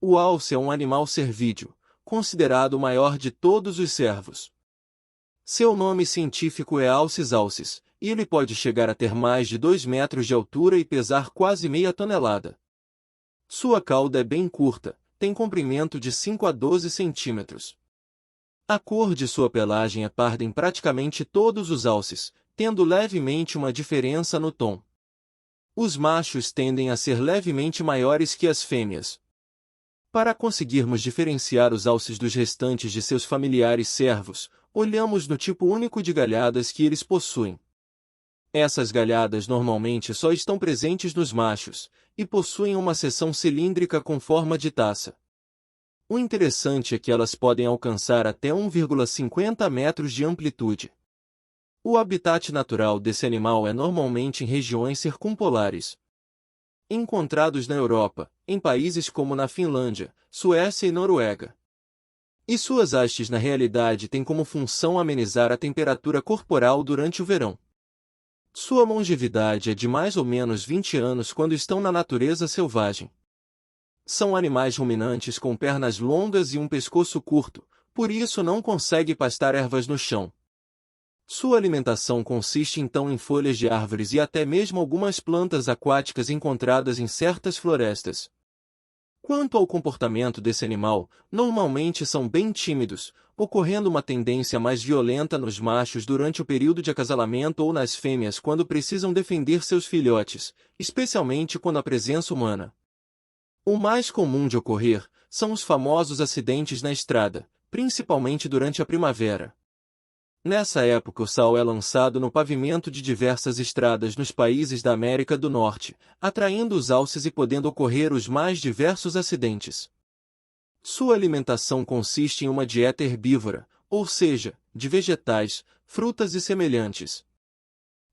O alce é um animal cervídeo, considerado o maior de todos os cervos. Seu nome científico é Alces alcis, e ele pode chegar a ter mais de 2 metros de altura e pesar quase meia tonelada. Sua cauda é bem curta, tem comprimento de 5 a 12 centímetros. A cor de sua pelagem é parda em praticamente todos os alces, tendo levemente uma diferença no tom. Os machos tendem a ser levemente maiores que as fêmeas. Para conseguirmos diferenciar os alces dos restantes de seus familiares cervos, olhamos no tipo único de galhadas que eles possuem. Essas galhadas normalmente só estão presentes nos machos, e possuem uma seção cilíndrica com forma de taça. O interessante é que elas podem alcançar até 1,50 metros de amplitude. O habitat natural desse animal é normalmente em regiões circumpolares. Encontrados na Europa, em países como na Finlândia, Suécia e Noruega. E suas hastes na realidade têm como função amenizar a temperatura corporal durante o verão. Sua longevidade é de mais ou menos 20 anos quando estão na natureza selvagem. São animais ruminantes com pernas longas e um pescoço curto, por isso não consegue pastar ervas no chão. Sua alimentação consiste então em folhas de árvores e até mesmo algumas plantas aquáticas encontradas em certas florestas. Quanto ao comportamento desse animal, normalmente são bem tímidos, ocorrendo uma tendência mais violenta nos machos durante o período de acasalamento ou nas fêmeas quando precisam defender seus filhotes, especialmente quando há presença humana. O mais comum de ocorrer são os famosos acidentes na estrada, principalmente durante a primavera. Nessa época o sal é lançado no pavimento de diversas estradas nos países da América do Norte, atraindo os alces e podendo ocorrer os mais diversos acidentes. Sua alimentação consiste em uma dieta herbívora, ou seja, de vegetais, frutas e semelhantes.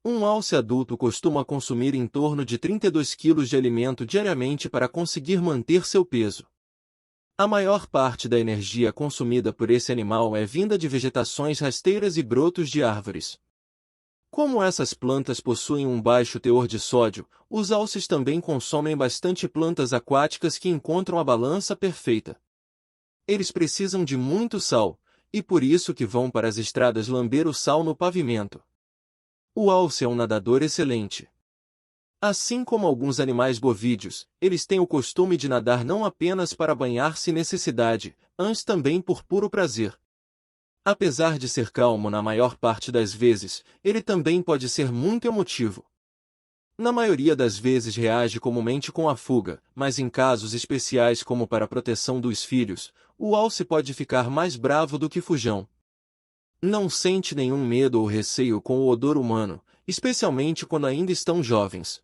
Um alce adulto costuma consumir em torno de 32 kg de alimento diariamente para conseguir manter seu peso. A maior parte da energia consumida por esse animal é vinda de vegetações rasteiras e brotos de árvores. Como essas plantas possuem um baixo teor de sódio, os alces também consomem bastante plantas aquáticas que encontram a balança perfeita. Eles precisam de muito sal, e por isso que vão para as estradas lamber o sal no pavimento. O alce é um nadador excelente. Assim como alguns animais bovídeos, eles têm o costume de nadar não apenas para banhar se necessidade, antes também por puro prazer. Apesar de ser calmo na maior parte das vezes, ele também pode ser muito emotivo. Na maioria das vezes reage comumente com a fuga, mas em casos especiais como para a proteção dos filhos, o alce pode ficar mais bravo do que fujão. Não sente nenhum medo ou receio com o odor humano, especialmente quando ainda estão jovens.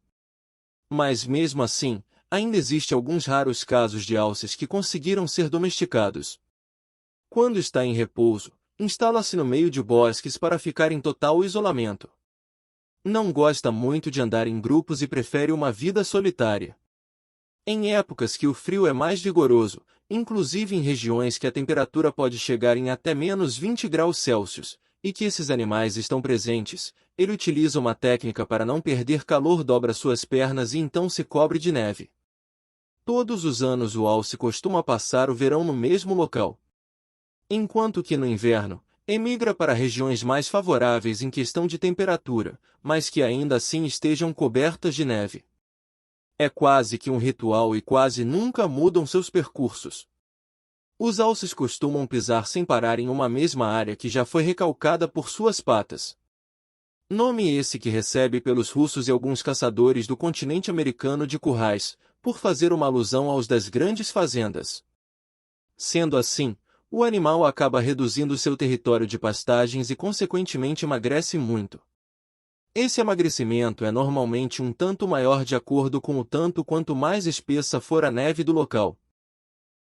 Mas mesmo assim, ainda existe alguns raros casos de alces que conseguiram ser domesticados. Quando está em repouso, instala-se no meio de bosques para ficar em total isolamento. Não gosta muito de andar em grupos e prefere uma vida solitária. Em épocas que o frio é mais vigoroso, inclusive em regiões que a temperatura pode chegar em até menos 20 graus Celsius, e que esses animais estão presentes, ele utiliza uma técnica para não perder calor, dobra suas pernas e então se cobre de neve. Todos os anos o alce costuma passar o verão no mesmo local. Enquanto que no inverno, emigra para regiões mais favoráveis em questão de temperatura, mas que ainda assim estejam cobertas de neve. É quase que um ritual e quase nunca mudam seus percursos. Os alces costumam pisar sem parar em uma mesma área que já foi recalcada por suas patas. Nome esse que recebe pelos russos e alguns caçadores do continente americano de currais, por fazer uma alusão aos das grandes fazendas. Sendo assim, o animal acaba reduzindo seu território de pastagens e consequentemente emagrece muito. Esse emagrecimento é normalmente um tanto maior de acordo com o tanto quanto mais espessa for a neve do local.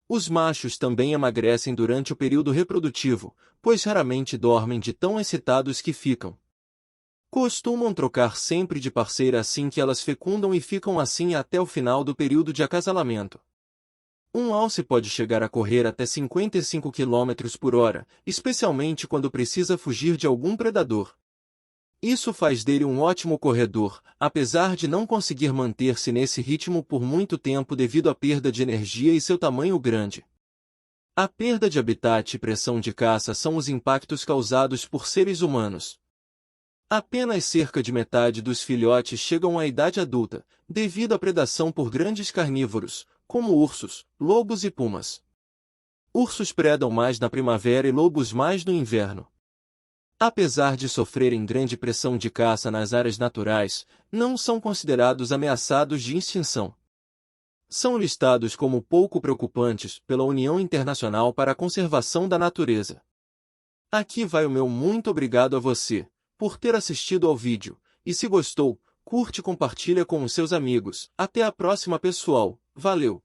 Os machos também emagrecem durante o período reprodutivo, pois raramente dormem de tão excitados que ficam. Costumam trocar sempre de parceira assim que elas fecundam e ficam assim até o final do período de acasalamento. Um alce pode chegar a correr até 55 km por hora, especialmente quando precisa fugir de algum predador. Isso faz dele um ótimo corredor, apesar de não conseguir manter-se nesse ritmo por muito tempo devido à perda de energia e seu tamanho grande. A perda de habitat e pressão de caça são os impactos causados por seres humanos. Apenas cerca de metade dos filhotes chegam à idade adulta, devido à predação por grandes carnívoros, como ursos, lobos e pumas. Ursos predam mais na primavera e lobos mais no inverno. Apesar de sofrerem grande pressão de caça nas áreas naturais, não são considerados ameaçados de extinção. São listados como pouco preocupantes pela União Internacional para a Conservação da Natureza. Aqui vai o meu muito obrigado a você, por ter assistido ao vídeo, e se gostou, curte e compartilha com os seus amigos. Até a próxima pessoal, valeu!